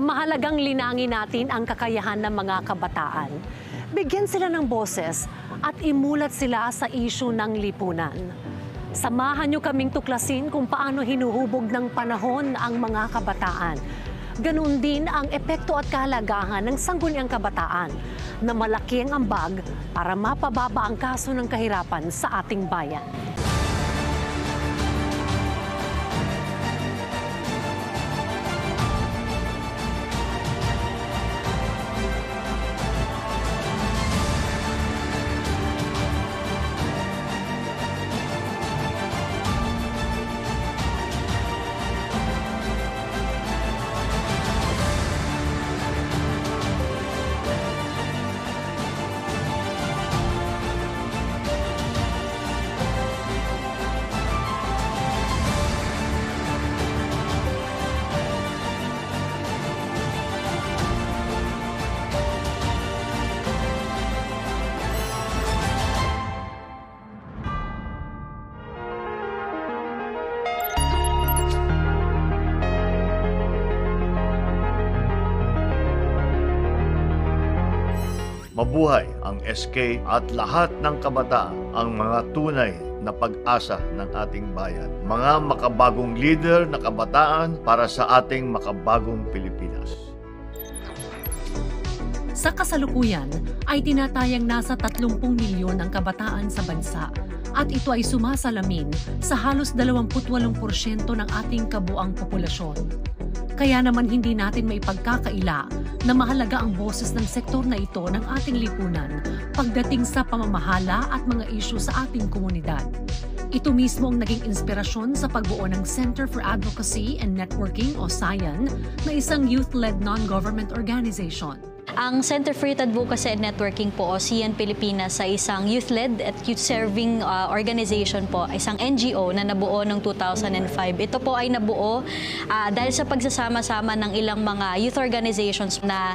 Mahalagang linangin natin ang kakayahan ng mga kabataan. Bigyan sila ng boses at imulat sila sa isyu ng lipunan. Samahan niyo kaming tuklasin kung paano hinuhubog ng panahon ang mga kabataan. Ganoon din ang epekto at kahalagahan ng sangguniang kabataan na malaki ang ambag para mapababa ang kaso ng kahirapan sa ating bayan. Mabuhay ang SK at lahat ng kabataan, ang mga tunay na pag-asa ng ating bayan. Mga makabagong leader na kabataan para sa ating makabagong Pilipinas. Sa kasalukuyan ay tinatayang nasa 30 milyon ang kabataan sa bansa at ito ay sumasalamin sa halos 28% ng ating kabuang populasyon. Kaya naman hindi natin maipagkakaila na mahalaga ang boses ng sektor na ito ng ating lipunan pagdating sa pamamahala at mga isyu sa ating komunidad. Ito mismo ang naging inspirasyon sa pagbuo ng Center for Advocacy and Networking o CYAN na isang youth-led non-government organization. Ang Center for Youth Advocacy and Networking po o CYAN Pilipinas ay isang youth-led at youth-serving organization po, isang NGO na nabuo noong 2005. Ito po ay nabuo dahil sa pagsasama-sama ng ilang mga youth organizations na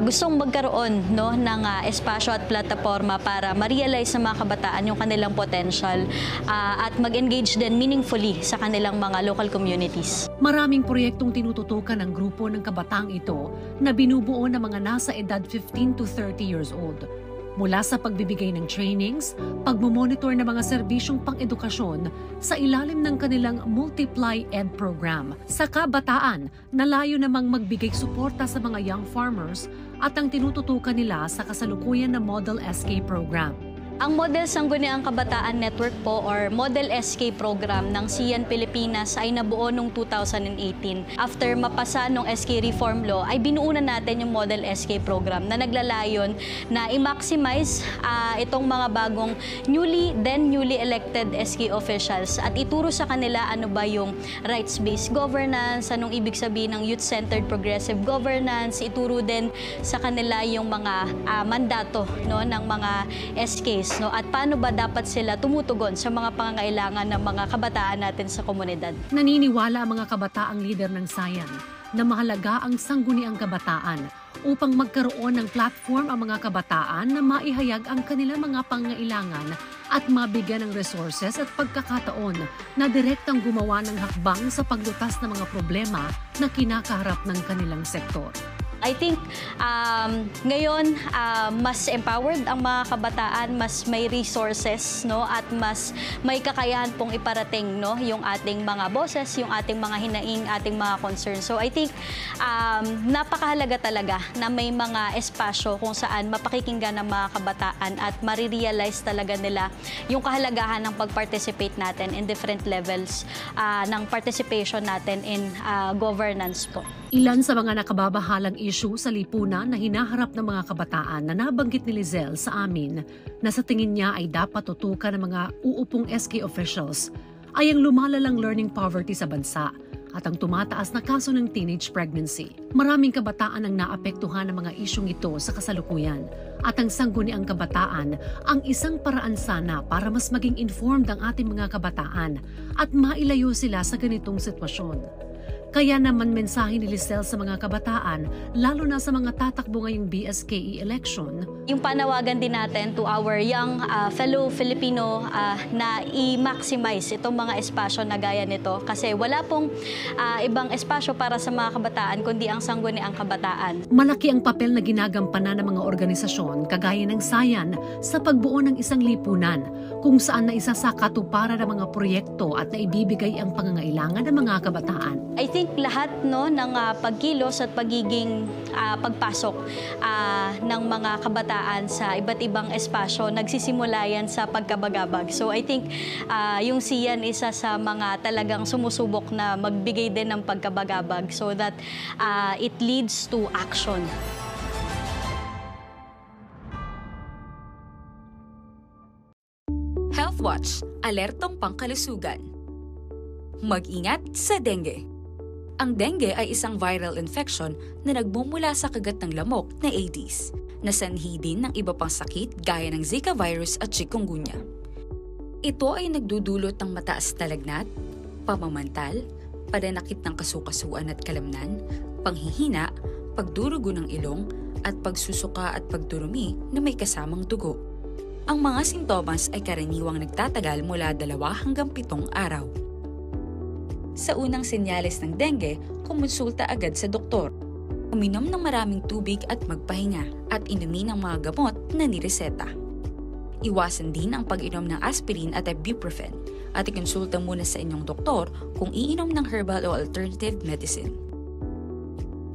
gustong magkaroon ng espasyo at plataforma para ma-realize sa mga kabataan yung kanilang potential at mag-engage din meaningfully sa kanilang mga local communities. Maraming proyektong tinututukan ng grupo ng kabataang ito na binubuo ng mga nasa edad 15 to 30 years old. Mula sa pagbibigay ng trainings, pagmomonitor ng mga serbisyong pang-edukasyon sa ilalim ng kanilang Multiply Ed program. Sa kabataan, nalayo namang magbigay suporta sa mga young farmers at ang tinututukan nila sa kasalukuyan na Model SK program. Ang Model Sangguniang Kabataan Network po or Model SK program ng CYAN Pilipinas ay nabuo noong 2018. After mapasa ng SK Reform Law ay binuuna natin yung Model SK program na naglalayon na i-maximize itong mga bagong newly elected SK officials at ituro sa kanila ano ba yung rights-based governance, anong ibig sabihin ng youth-centered progressive governance, ituro din sa kanila yung mga mandato ng mga SKs. At paano ba dapat sila tumutugon sa mga pangangailangan ng mga kabataan natin sa komunidad. Naniniwala ang mga kabataang leader ng CYAN na mahalaga ang sangguniang kabataan upang magkaroon ng platform ang mga kabataan na maihayag ang kanilang mga pangangailangan at mabigyan ng resources at pagkakataon na direktang gumawa ng hakbang sa paglutas ng mga problema na kinakaharap ng kanilang sektor. I think ngayon mas empowered ang mga kabataan, mas may resources at mas may kakayahan pong iparating yung ating mga boses, yung ating mga hinaing, ating mga concerns. So I think napakahalaga talaga na may mga espasyo kung saan mapakikinggan ng mga kabataan at marirealize talaga nila yung kahalagahan ng pag-participate natin in different levels ng participation natin in governance po. Ilan sa mga nakababahalang issue sa lipunan na hinaharap ng mga kabataan na nabanggit ni Lizelle sa amin na sa tingin niya ay dapat tutukan ng mga uupong SK officials ay ang lumalalang learning poverty sa bansa at ang tumataas na kaso ng teenage pregnancy. Maraming kabataan ang naapektuhan ng mga isyung ito sa kasalukuyan at ang sangguniang kabataan ang isang paraan sana para mas maging informed ang ating mga kabataan at mailayo sila sa ganitong sitwasyon. Kaya naman mensahe ni Lisel sa mga kabataan, lalo na sa mga tatakbo ngayong BSKE election. Yung panawagan din natin to our young fellow Filipino na i-maximize itong mga espasyo na gaya nito. Kasi wala pong ibang espasyo para sa mga kabataan kundi ang sangguniang kabataan. Malaki ang papel na ginagampanan ng mga organisasyon kagaya ng Sayan sa pagbuo ng isang lipunan kung saan na isa sa katuparan ng mga proyekto at naibibigay ang pangangailangan ng mga kabataan. I think lahat ng pagkilos at pagiging pagpasok ng mga kabataan sa iba't ibang espasyo nagsisimula yan sa pagkabagabag. So I think yung Siyan isa sa mga talagang sumusubok na magbigay din ng pagkabagabag so that it leads to action. HealthWatch, alertong pangkalusugan. Mag-ingat sa dengue. Ang dengue ay isang viral infection na nagmumula sa kagat ng lamok na Aedes, na sanhi din ng iba pang sakit gaya ng Zika virus at chikungunya. Ito ay nagdudulot ng mataas na lagnat, pamamantal, pananakit ng kasukasuan at kalamnan, panghihina, pagdurugo ng ilong, at pagsusuka at pagdurumi na may kasamang dugo. Ang mga sintomas ay karaniwang nagtatagal mula 2 hanggang 7 araw. Sa unang senyales ng dengue, kumonsulta agad sa doktor. Uminom ng maraming tubig at magpahinga at inumin ang mga gamot na nireseta. Iwasan din ang pag-inom ng aspirin at ibuprofen at ikonsulta muna sa inyong doktor kung iinom ng herbal o alternative medicine.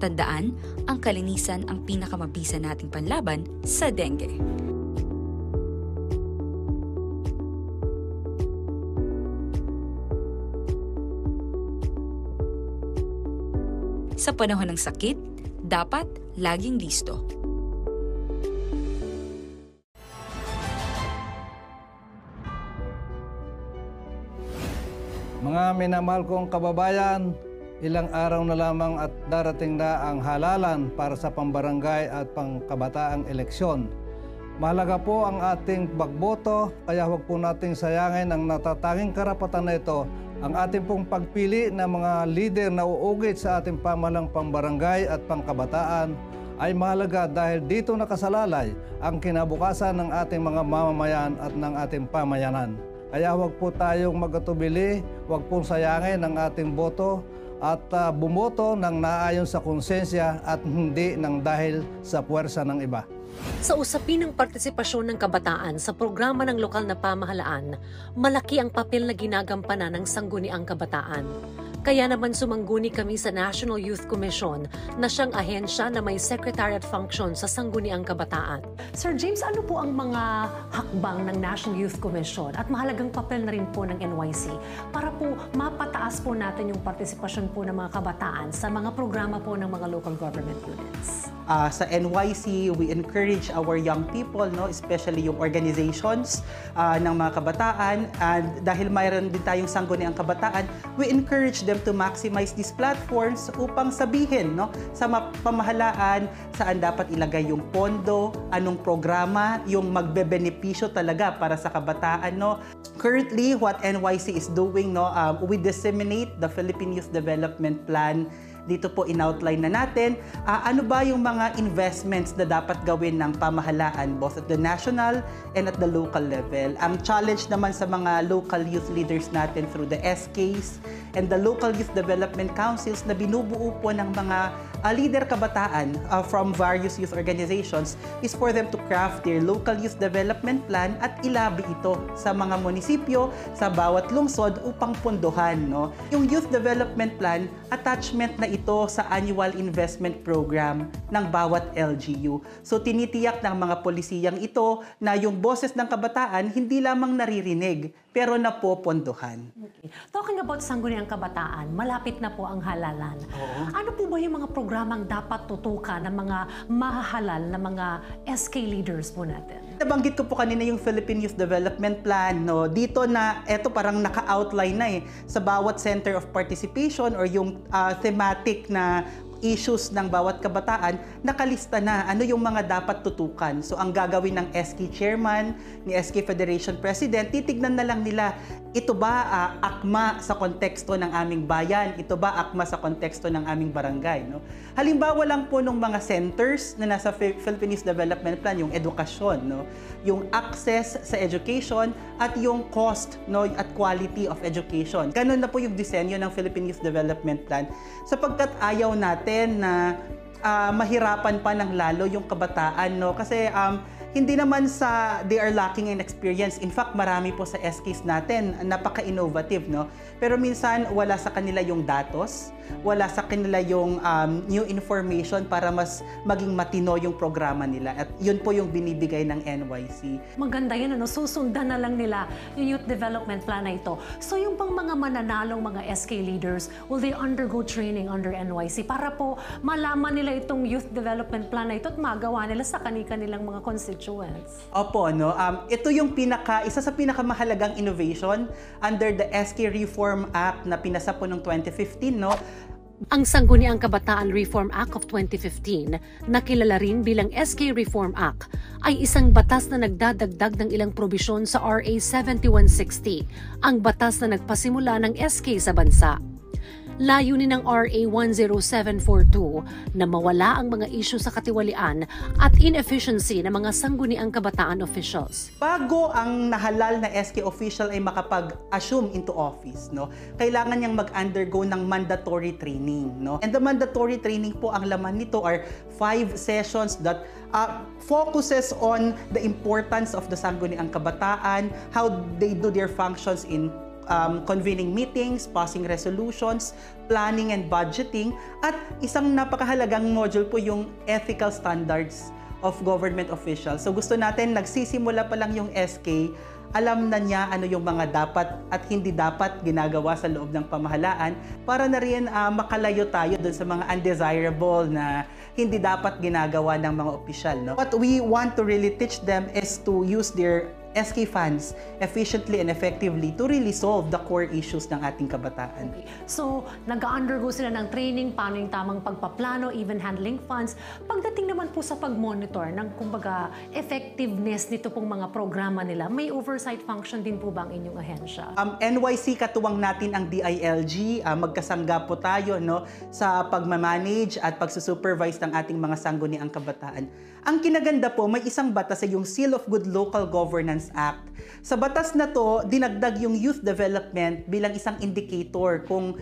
Tandaan, ang kalinisan ang pinakamabisa nating panlaban sa dengue. Sa panahon ng sakit, dapat laging listo. Mga minamahal kong kababayan, ilang araw na lamang at darating na ang halalan para sa pambarangay at pangkabataang eleksyon. Mahalaga po ang ating pagboto, kaya huwag po nating sayangin ang natatanging karapatan na ito, ang ating pong pagpili ng mga lider na uugit sa ating pamahalang pambarangay at pangkabataan ay mahalaga dahil dito nakasalalay ang kinabukasan ng ating mga mamamayan at ng ating pamayanan. Kaya huwag po tayong mag-atubili, huwag pong sayangin ang ating boto at bumoto ng naayon sa konsensya at hindi ng dahil sa puwersa ng iba. Sa usapin ng partisipasyon ng kabataan sa programa ng lokal na pamahalaan, malaki ang papel na ginagampanan ng sangguniang kabataan. Kaya naman sumangguni kami sa National Youth Commission na siyang ahensya na may secretariat function sa sangguniang kabataan. Sir James, ano po ang mga hakbang ng National Youth Commission at mahalagang papel na rin po ng NYC para po mapataas po natin yung partisipasyon po ng mga kabataan sa mga programa po ng mga local government units? Sa NYC, we encourage our young people, especially yung organizations ng mga kabataan. And dahil mayroon din tayong sangguniang kabataan, we encourage them to maximize these platforms upang sabihin sa pamahalaan saan dapat ilagay yung pondo, anong programa, yung magbebenepisyo talaga para sa kabataan. Currently, what NYC is doing, we disseminate the Philippine Youth Development Plan. Dito po in-outline na natin ano ba yung mga investments na dapat gawin ng pamahalaan both at the national and at the local level. Ang challenge naman sa mga local youth leaders natin through the SKs and the local youth development councils na binubuo po ng mga leader kabataan from various youth organizations is for them to craft their local youth development plan at ilabi ito sa mga munisipyo, sa bawat lungsod upang pondohan. Yung youth development plan, attachment na ito sa annual investment program ng bawat LGU. So tinitiyak ng mga polisiyang ito na yung boses ng kabataan hindi lamang naririnig pero napopondohan. Okay. Talking about sangguniang kabataan, malapit na po ang halalan. Oo. Ano po ba yung mga programang dapat tutukan ng mga mahahalal na mga SK leaders po natin? Nabanggit ko po kanina yung Philippine Youth Development Plan. Dito na, eto parang naka-outline na sa bawat center of participation or yung thematic na issues ng bawat kabataan, nakalista na ano yung mga dapat tutukan. So ang gagawin ng SK Chairman, ni SK Federation President, titignan na lang nila, ito ba akma sa konteksto ng aming bayan? Ito ba akma sa konteksto ng aming barangay? No? Halimbawa lang po ng mga centers na nasa Philippine Youth Development Plan, yung edukasyon, no? Yung access sa education at yung cost, no, at quality of education. Ganun na po yung disenyo ng Philippine Youth Development Plan sapagkat ayaw natin na mahirapan pa ng lalo yung kabataan, no? Kasi hindi naman sa they are lacking in experience. In fact, marami po sa SKs natin napaka-innovative, no? Pero minsan wala sa kanila yung datos, wala sa kanila yung new information para mas maging matino yung programa nila. At yun po yung binibigay ng NYC. Maganda yun, ano? Susundan na lang nila yung Youth Development Plan na ito. So yung pang mga mananalong mga SK leaders, will they undergo training under NYC para po malaman nila itong Youth Development Plan na ito at magawa nila sa kanilang mga constituents? Opo, no? Ito yung isa sa pinakamahalagang innovation under the SK Reform Act na pinasa po noong 2015, no? Ang Sangguniang Kabataan Reform Act of 2015, na kilala rin bilang SK Reform Act, ay isang batas na nagdadagdag ng ilang probisyon sa RA 7160, ang batas na nagpasimula ng SK sa bansa. Layunin ng RA 10742 na mawala ang mga isyu sa katiwalian at inefficiency ng mga sangguniang kabataan officials. Bago ang nahalal na SK official ay makapag-assume into office, no, kailangan niyang mag-undergo ng mandatory training, no? And the mandatory training po, ang laman nito are 5 sessions that focuses on the importance of the sangguniang kabataan, how they do their functions in convening meetings, passing resolutions, planning and budgeting, at isang napakahalagang module po yung ethical standards of government officials. So gusto natin, nagsisimula pa lang yung SK, alam na niya ano yung mga dapat at hindi dapat ginagawa sa loob ng pamahalaan para na rin makalayo tayo dun sa mga undesirable na hindi dapat ginagawa ng mga opisyal, no? What we want to really teach them is to use their SK funds efficiently and effectively to really solve the core issues ng ating kabataan. Okay. So, nag-undergo sila ng training, paano yung tamang pagpaplano, even handling funds. Pagdating naman po sa pag-monitor ng, kumbaga, effectiveness nito pong mga programa nila, may oversight function din po ba ang inyong ahensya? NYC, katuwang natin ang DILG, magkasangga po tayo, no, sa pagmamanage at pagsusupervise ng ating mga sangguniang kabataan. Ang kinaganda po, may isang batas ay yung Seal of Good Local Governance Act. Sa batas na to, dinagdag yung youth development bilang isang indicator kung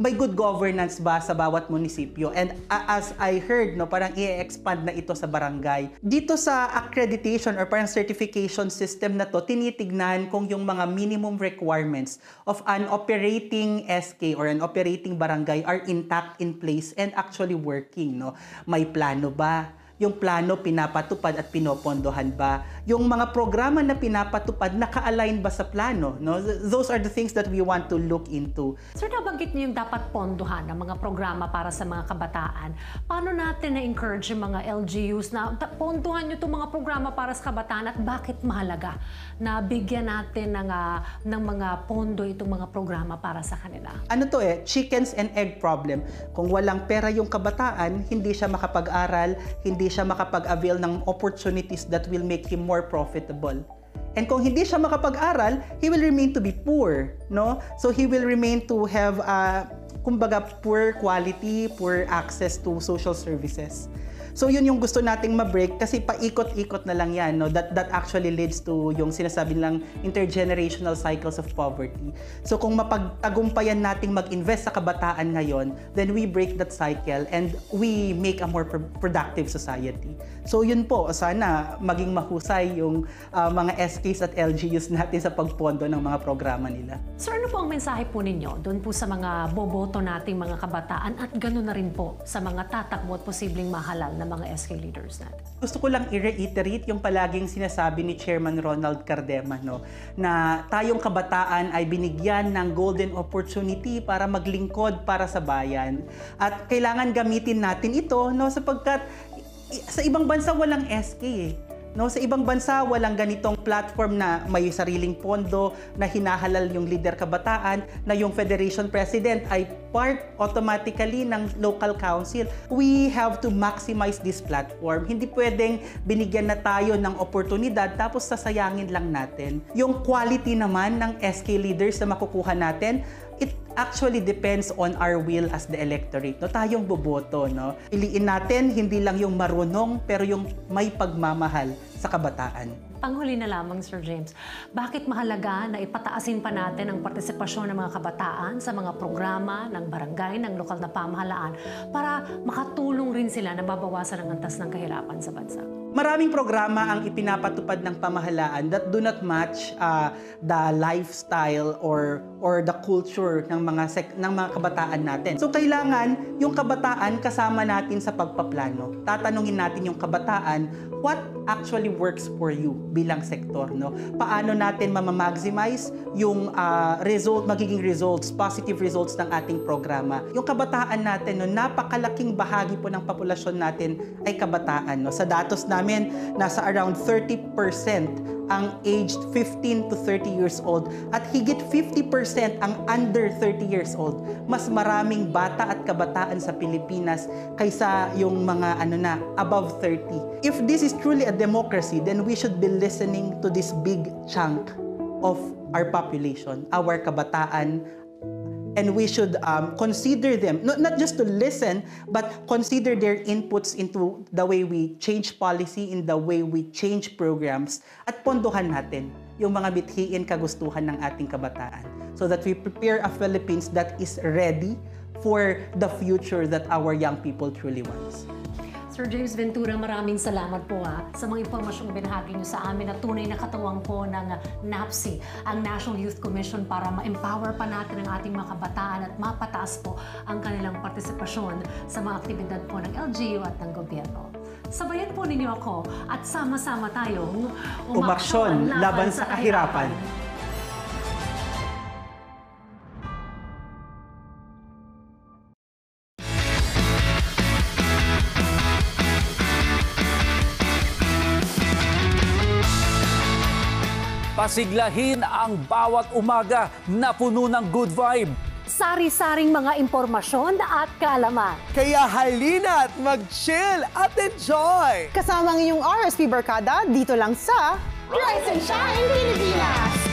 may good governance ba sa bawat munisipyo. And as I heard, no, parang i-expand na ito sa barangay. Dito sa accreditation or parang certification system na to, tinitignan kung yung mga minimum requirements of an operating SK or an operating barangay are intact, in place, and actually working, no? May plano ba? Yung plano pinapatupad at pinopondohan ba? Yung mga programa na pinapatupad, naka-align ba sa plano? No? Those are the things that we want to look into. Sir, nabanggit niyo yung dapat pondohan ng mga programa para sa mga kabataan. Paano natin na-encourage yung mga LGUs na pondohan niyo itong mga programa para sa kabataan at bakit mahalaga na bigyan natin ng mga pondo itong mga programa para sa kanila? Ano to chickens and egg problem. Kung walang pera yung kabataan, hindi siya makapag-aral, hindi siya makapag-avail ng opportunities that will make him more profitable. And kung hindi siya makapag-aral, he will remain to be poor, no? So he will remain to have kumbaga poor quality, poor access to social services. So yun yung gusto nating ma-break kasi paikot-ikot na lang yan, no? That actually leads to yung sinasabi lang intergenerational cycles of poverty. So kung mapagtagumpayan nating mag-invest sa kabataan ngayon, then we break that cycle and we make a more productive society. So yun po, sana maging mahusay yung mga SKs at LGUs natin sa pagpondo ng mga programa nila. Sir, ano po ang mensahe po ninyo doon po sa mga boboto nating mga kabataan at gano'n na rin po sa mga tatakbo at posibleng mahalal na mga SK leaders natin? Gusto ko lang i-reiterate yung palaging sinasabi ni Chairman Ronald Cardema, no, na tayong kabataan ay binigyan ng golden opportunity para maglingkod para sa bayan. At kailangan gamitin natin ito, no, sapagkat sa ibang bansa walang SK. No, sa ibang bansa, walang ganitong platform na may sariling pondo, na hinahalal yung leader kabataan, na yung federation president ay part automatically ng local council. We have to maximize this platform. Hindi pwedeng binigyan na tayo ng oportunidad tapos sasayangin lang natin. Yung quality naman ng SK leaders na makukuha natin, it actually depends on our will as the electorate. No, tayong boboto, no. Piliin natin hindi lang yung marunong pero yung may pagmamahal sa kabataan. Panghuli na lamang, Sir James, bakit mahalaga na ipataasin pa natin ang partisipasyon ng mga kabataan sa mga programa ng barangay, ng lokal na pamahalaan para makatulong rin sila na mabawasan ang antas ng kahirapan sa bansa? Maraming programa ang ipinapatupad ng pamahalaan that do not match the lifestyle or the culture ng mga kabataan natin. So kailangan yung kabataan kasama natin sa pagpaplano. Tatanungin natin yung kabataan, what actually works for you bilang sektor, no? Paano natin mamamaximize yung magiging results, positive results ng ating programa. Yung kabataan natin, no, napakalaking bahagi po ng populasyon natin ay kabataan, no? Sa datos namin, nasa around 30% ang aged 15 to 30 years old at higit 50% ang under 30 years old. Mas maraming bata at kabataan sa Pilipinas kaysa yung mga above 30. If this is truly a democracy, then we should be listening to this big chunk of our population, our kabataan, and we should consider them, not just to listen, but consider their inputs into the way we change policy, in the way we change programs, at pondohan natin yung mga bithiin kagustuhan ng ating kabataan so that we prepare a Philippines that is ready for the future that our young people truly wants. Sir James Ventura, maraming salamat po sa mga impormasyong binahagi niyo sa amin na tunay na katuwang po ng NAPSI, ang National Youth Commission, para ma-empower pa natin ang ating mga kabataan at mapataas po ang kanilang partisipasyon sa mga aktibidad po ng LGU at ng gobyerno. Sabayan po ninyo ako at sama-sama tayong umaksyon laban sa kahirapan. Pasiglahin ang bawat umaga na puno ng good vibe. Sari-saring mga impormasyon at kaalaman. Kaya halina at mag-chill at enjoy! Kasama ang inyong RSP Barkada dito lang sa Rise and Shine Pilipinas!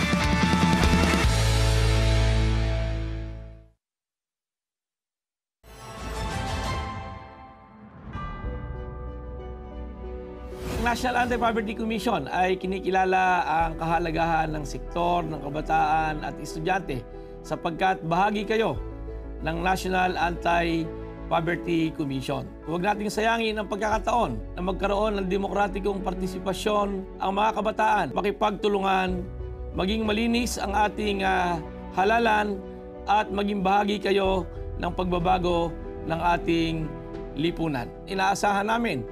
National Anti-Poverty Commission ay kinikilala ang kahalagahan ng sektor ng kabataan at estudyante sapagkat bahagi kayo ng National Anti-Poverty Commission. Huwag nating sayangin ang pagkakataon na magkaroon ng demokratikong partisipasyon ang mga kabataan, makipagtulungan, maging malinis ang ating halalan at maging bahagi kayo ng pagbabago ng ating lipunan. Inaasahan namin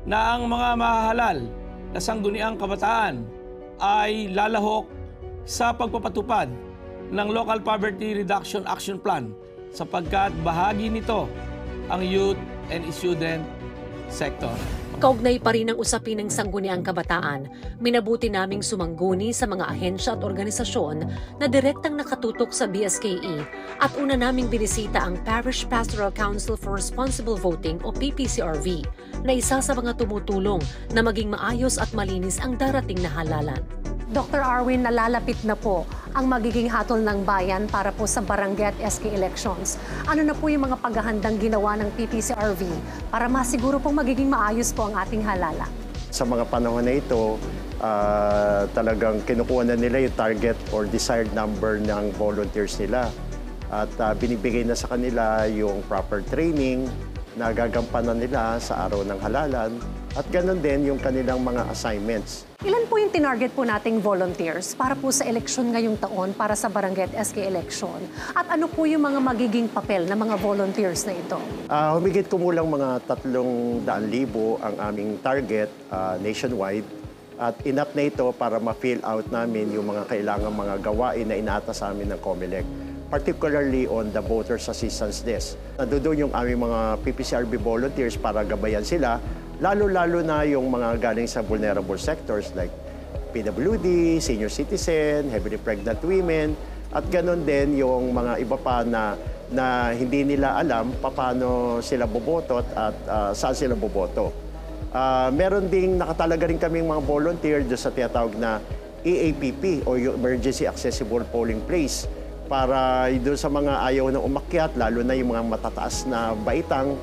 na ang mga mahahalal na sangguniang kabataan ay lalahok sa pagpapatupad ng Local Poverty Reduction Action Plan sapagkat bahagi nito ang youth and student sector. Kaugnay pa rin ang usapin ng sangguniang kabataan, minabuti naming sumangguni sa mga ahensya at organisasyon na direktang nakatutok sa BSKE at una naming binisita ang Parish Pastoral Council for Responsible Voting o PPCRV na isa sa mga tumutulong na maging maayos at malinis ang darating na halalan. Dr. Arwin, nalalapit na po ang magiging hatol ng bayan para po sa barangay at SK elections. Ano na po yung mga paghahandang ginawa ng PPCRV para masiguro pong magiging maayos po ang ating halala? Sa mga panahon na ito, talagang kinukuha na nila yung target or desired number ng volunteers nila. At binibigay na sa kanila yung proper training na gagampanan nila sa araw ng halalan. At ganoon din yung kanilang mga assignments. Ilan po yung tinarget po nating volunteers para po sa eleksyon ngayong taon para sa barangay at SK election? At ano po yung mga magiging papel ng mga volunteers na ito? Humigit kumulang mga 300,000 ang aming target nationwide. At enough na ito para ma-fill out namin yung mga kailangang mga gawain na inaata sa amin ng COMELEC. Particularly on the Voters Assistance Desk. Doon yung aming mga PPCRB volunteers para gabayan sila Lalo-lalo na yung mga galing sa vulnerable sectors like PWD, senior citizen, heavily pregnant women, at ganoon din yung mga iba pa na hindi nila alam paano sila boboto at saan sila boboto. Meron ding nakatalaga rin kaming mga volunteer doon sa tinatawag na EAPP o yung Emergency Accessible Polling Place para doon sa mga ayaw na umakyat, lalo na yung mga matataas na baitang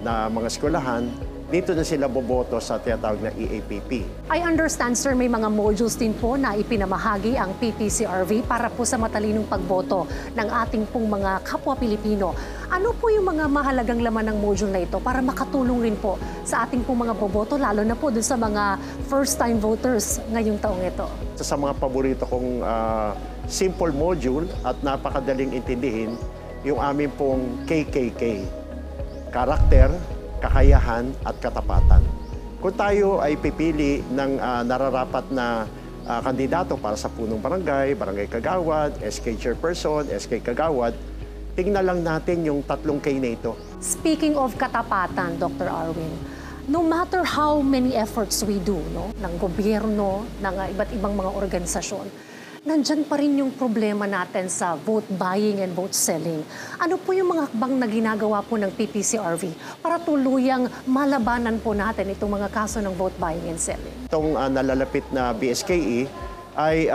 na mga eskwelahan, dito na sila boboto sa tinatawag na EAPP. I understand, sir, may mga modules din po na ipinamahagi ang PPCRV para po sa matalinong pagboto ng ating pong mga kapwa Pilipino. Ano po yung mga mahalagang laman ng module na ito para makatulong rin po sa ating pong mga boboto, lalo na po dun sa mga first-time voters ngayong taong ito? Sa mga paborito kong simple module at napakadaling intindihin, yung aming pong KKK. Karakter, kakayahan at katapatan. Kung tayo ay pipili ng nararapat na kandidato para sa punong barangay, barangay kagawad, SK chairperson, SK kagawad, tingnan lang natin yung 3 K na ito. Speaking of katapatan, Dr. Arwin, no matter how many efforts we do, ng gobyerno, ng iba't ibang mga organisasyon, nandyan pa rin yung problema natin sa vote buying and vote selling. Ano po yung mga hakbang na ginagawa po ng PPCRV para tuluyang malabanan po natin itong mga kaso ng vote buying and selling? Itong nalalapit na BSKE ay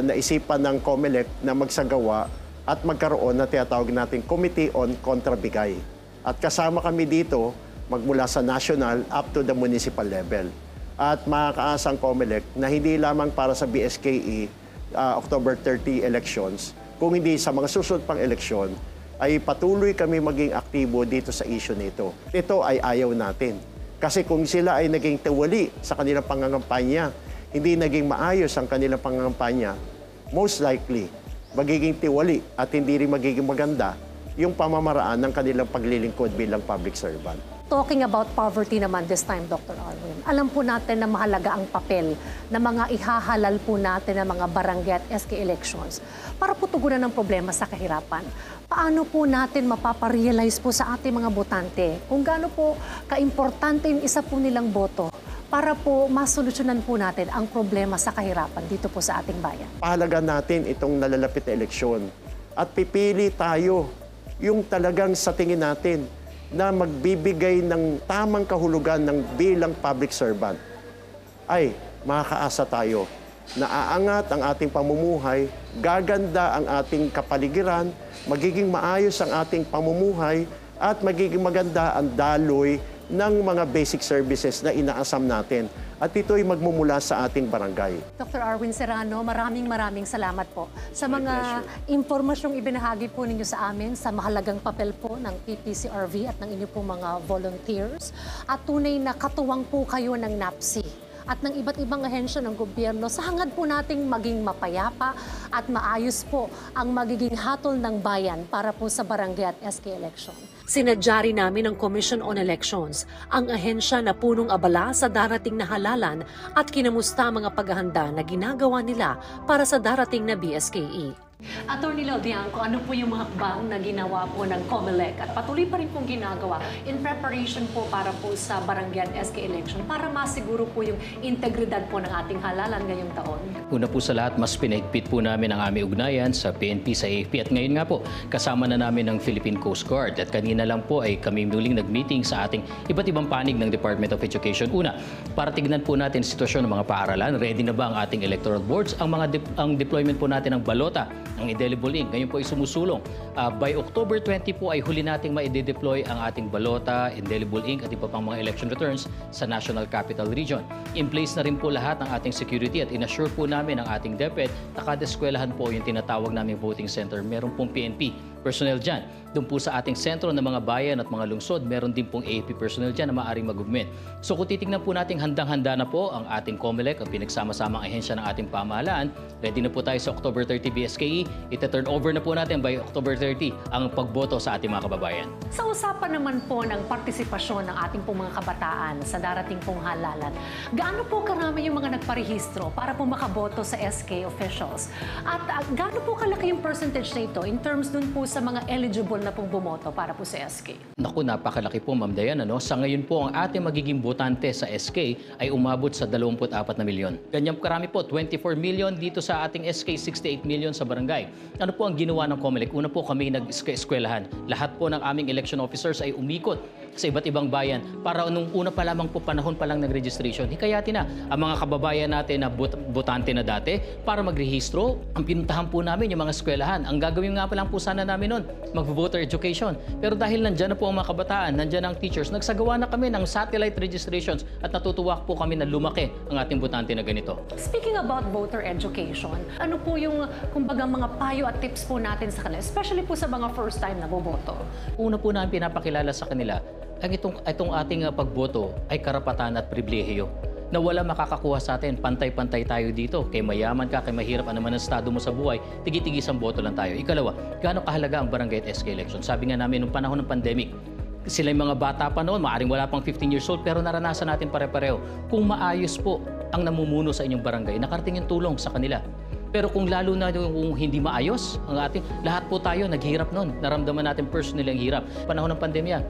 naisipan ng COMELEC na magsagawa at magkaroon na tinatawag nating Committee on Kontrabigay. At kasama kami dito magmula sa national up to the municipal level. At makakaasang COMELEC na hindi lamang para sa BSKE October 30 elections, kung hindi sa mga susunod pang eleksyon, ay patuloy kami maging aktibo dito sa issue nito. Ito ay ayaw natin. Kasi kung sila ay naging tiwali sa kanilang pangangampanya, hindi naging maayos ang kanilang pangangampanya, most likely, magiging tiwali at hindi rin magiging maganda yung pamamaraan ng kanilang paglilingkod bilang public servant. Talking about poverty naman this time, Dr. Arwin, alam po natin na mahalaga ang papel na mga ihahalal po natin ng mga barangay at SK elections para po tugunan ng problema sa kahirapan. Paano po natin mapaparealize po sa ating mga botante kung gaano po kaimportante yung isa po nilang boto para po masolusyonan po natin ang problema sa kahirapan dito po sa ating bayan? Pahalaga natin itong nalalapit na eleksyon at pipili tayo yung talagang sa tingin natin na magbibigay ng tamang kahulugan ng bilang public servant, ay makakaasa tayo na aangat ang ating pamumuhay, gaganda ang ating kapaligiran, magiging maayos ang ating pamumuhay, at magiging maganda ang daloy ng mga basic services na inaasam natin. At ito'y magmumula sa ating barangay. Dr. Arwin Serrano, maraming salamat po sa mga impormasyong ibinahagi po ninyo sa amin sa mahalagang papel po ng PPCRV at ng inyo po mga volunteers. At tunay na katuwang po kayo ng NAPSI at ng iba't ibang ahensya ng gobyerno sa hangad po nating maging mapayapa at maayos po ang magiging hatol ng bayan para po sa barangay at SK election. Sinadya rin namin ng Commission on Elections ang ahensya na punong abala sa darating na halalan at kinamusta ang mga paghahanda na ginagawa nila para sa darating na BSKE. Attorney Laudianco, ano po yung mga hakbang na ginawa po ng COMELEC at patuloy pa rin pong ginagawa in preparation po para po sa barangay at SK election para masiguro po yung integridad po ng ating halalan ngayong taon? Una po sa lahat, mas pinahigpit po namin ang aming ugnayan sa PNP, sa AFP at ngayon nga po, kasama na namin ng Philippine Coast Guard at kanina lang po ay kami muling nag-meeting sa ating iba't ibang panig ng Department of Education. Una, para tignan po natin sitwasyon ng mga paaralan, ready na ba ang ating electoral boards, ang deployment po natin ng balota, ang indelible ink. Ngayon po ay sumusulong. By October 20 po ay huli nating ma-deploy ang ating balota, indelible ink at iba pang mga election returns sa National Capital Region. In place na rin po lahat ng ating security at inassure po namin ang ating DepEd na kada eskwelahan po yung tinatawag naming voting center. Meron pong PNP personnel dyan. Doon po sa ating sentro ng mga bayan at mga lungsod, meron din pong AFP personnel dyan na maaaring mag-movement. So kung titignan po natin, handang-handa na po ang ating COMELEC, ang pinagsama-samang ahensya ng ating pamahalaan. Ready na po tayo sa October 30 BSKE. Ita-turn over na po natin by October 30 ang pagboto sa ating mga kababayan. Sa usapan naman po ng partisipasyon ng ating pong mga kabataan sa darating pong halalan, gaano po karami yung mga nagparehistro para po makaboto sa SK officials? At gaano po kalaki yung percentage na ito in terms dun po sa mga eligible na pong bumoto para po sa SK? Naku, napakalaki po, Ma'am Diana. Sa ngayon po, ang ating magiging botante sa SK ay umabot sa 24 na milyon. Ganyan karami po, 24 million dito sa ating SK, 68 million sa barangay. Ano po ang ginawa ng COMELEC? Una po kami nag-eskwelahan. Lahat po ng aming election officers ay umikot sa iba't ibang bayan para nung una pa lamang po, panahon pa lang ng registration, hikayatin na ang mga kababayan natin na botante na dati para magrehistro. Ang pinuntahan po namin yung mga eskwelahan. Ang gagawin nga pa lang po sana namin nun, mag-voter education. Pero dahil nandyan na po ang mga kabataan, nandyan ang teachers, nagsagawa na kami ng satellite registrations at natutuwa po kami na lumaki ang ating botante na ganito. Speaking about voter education, ano po yung kumbaga mga payo at tips po natin sa kanila, especially po sa mga first time na boboto? Una po namin pinapakilala sa kanila, ang itong ating pagboto ay karapatan at pribilehiyo na wala makakakuha sa atin. Pantay-pantay tayo dito. Kay mayaman ka, kay mahirap ano man ang estado mo sa buhay, tigi-tigisang boto lang tayo. Ikalawa, gaano kahalaga ang barangay at SK election? Sabi nga namin, nung panahon ng pandemic, sila yung mga bata pa noon, maaaring wala pang 15 years old, pero naranasan natin pare-pareho. Kung maayos po ang namumuno sa inyong barangay, nakarating yung tulong sa kanila. Pero kung lalo na kung hindi maayos ang ating, lahat po tayo naghihirap noon. Naramdaman natin personally ang hirap. Panahon ng pandemya,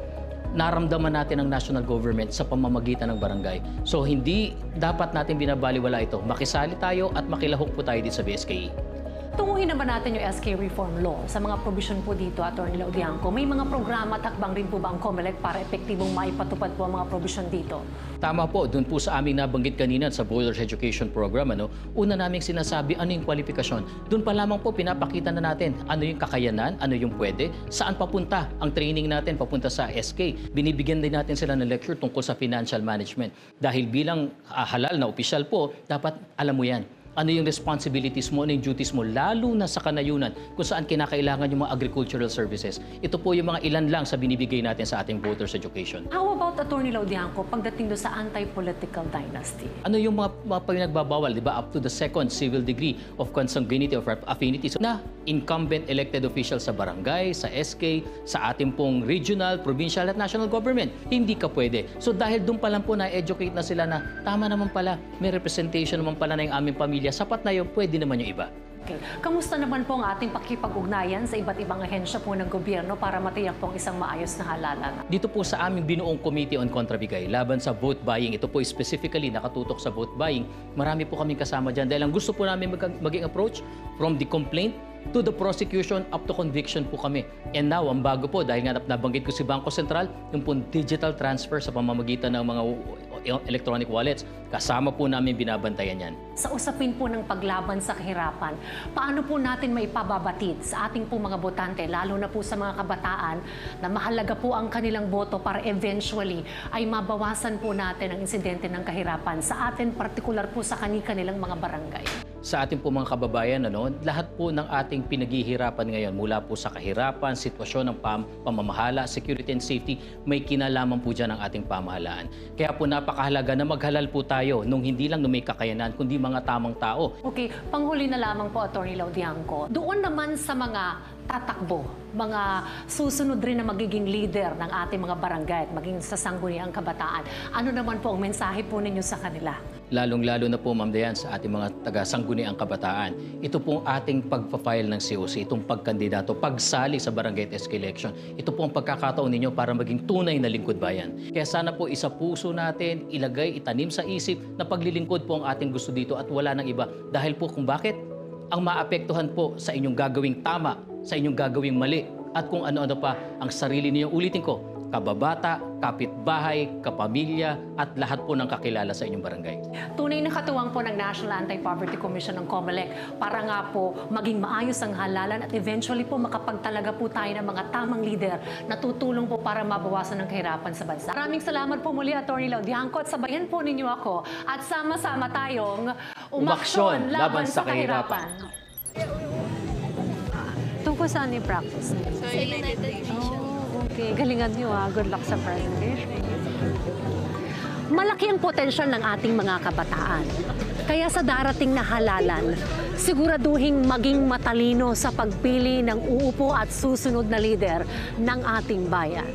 naramdaman natin ang national government sa pamamagitan ng barangay. So hindi dapat natin binabaliwala ito. Makisali tayo at makilahok po tayo dito sa BSKE. Tunguhin naman natin yung SK Reform Law. Sa mga provision po dito, Atty. Laudiangco, may mga programa at hakbang rin po ba ang COMELEC para epektibong maipatupad po ang mga provision dito? Tama po, doon po sa aming nabanggit kanina sa Voters Education Program, una naming sinasabi ano yung kwalifikasyon. Doon pa lamang po pinapakita na natin ano yung kakayanan, ano yung pwede, saan papunta ang training natin papunta sa SK. Binibigyan din natin sila ng lecture tungkol sa financial management. Dahil bilang halal na opisyal po, dapat alam mo yan. Ano yung responsibilities mo, ano yung duties mo, lalo na sa kanayunan kung saan kinakailangan yung mga agricultural services. Ito po yung mga ilan lang sa binibigay natin sa ating voters education. How about Atty. Laudiangco pagdating doon sa anti-political dynasty? Ano yung mga pinagbabawal, di ba? Up to the second civil degree of consanguinity or affinity. So, na incumbent elected officials sa barangay, sa SK, sa ating pong regional, provincial at national government. Hindi ka pwede. So dahil doon pa lang po na-educate na sila na tama naman pala, may representation naman pala na yung aming pamilya, sapat na yun, pwede naman yung iba. Okay. Kamusta naman po ang ating pakikipag-ugnayan sa iba't ibang ahensya po ng gobyerno para matiyak po ang isang maayos na halalan? Dito po sa aming binuong Committee on Kontrabigay laban sa vote buying, ito po specifically nakatutok sa vote buying, marami po kaming kasama dyan dahil ang gusto po namin maging approach from the complaint to the prosecution up to conviction po kami. And now, ang bago po, dahil nga nabanggit ko si Bangko Sentral, yung po digital transfer sa pamamagitan ng mga electronic wallets, kasama po namin binabantayan yan. Sa usapin po ng paglaban sa kahirapan, paano po natin maipababatid sa ating po mga botante, lalo na po sa mga kabataan, na mahalaga po ang kanilang boto para eventually ay mabawasan po natin ang insidente ng kahirapan sa atin, partikular po sa kanilang mga barangay? Sa ating po mga kababayan, lahat po ng ating pinaghihirapan ngayon, mula po sa kahirapan, sitwasyon ng pamamahala, security and safety, may kinalaman po dyan ang ating pamahalaan. Kaya po napakahalaga na maghalal po tayo nung hindi lang may kakayanan, kundi mga tamang tao. Okay, panghuli na lamang po, Atty. Laudiangco. Doon naman sa mga tatakbo, mga susunod rin na magiging leader ng ating mga barangay at maging sa sangguniang kabataan, ano naman po ang mensahe po ninyo sa kanila? Lalong-lalo na po, Ma'am Dayan, sa ating mga taga-sangguniang kabataan, ito pong ating pagpa-file ng COC, itong pagkandidato, pagsali sa barangay at SK election. Ito po ang pagkakataon ninyo para maging tunay na lingkod bayan. Kaya sana po isa puso natin, ilagay, itanim sa isip na paglilingkod po ang ating gusto dito at wala nang iba. Dahil po kung bakit, ang maapektuhan po sa inyong gagawing tama, sa inyong gagawing mali, at kung ano-ano pa ang sarili niyo. Ulitin ko, kababata, kapitbahay, kapamilya, at lahat po ng kakilala sa inyong barangay. Tunay na katuwang po ng National Anti-Poverty Commission ng COMELEC para nga po maging maayos ang halalan at eventually po makapagtalaga po tayo ng mga tamang leader na tutulong po para mabawasan ang kahirapan sa bansa. Maraming salamat po muli, Atty. Laudiangco, at sabayan po ninyo ako at sama-sama tayong umaksyon laban sa kahirapan. Tungkol saan yung practice? Sa United Nations. Okay, galingan nyo ha. Good luck sa presentation. Malaki ang potensyal ng ating mga kabataan. Kaya sa darating na halalan, siguraduhin maging matalino sa pagpili ng uupo at susunod na lider ng ating bayan.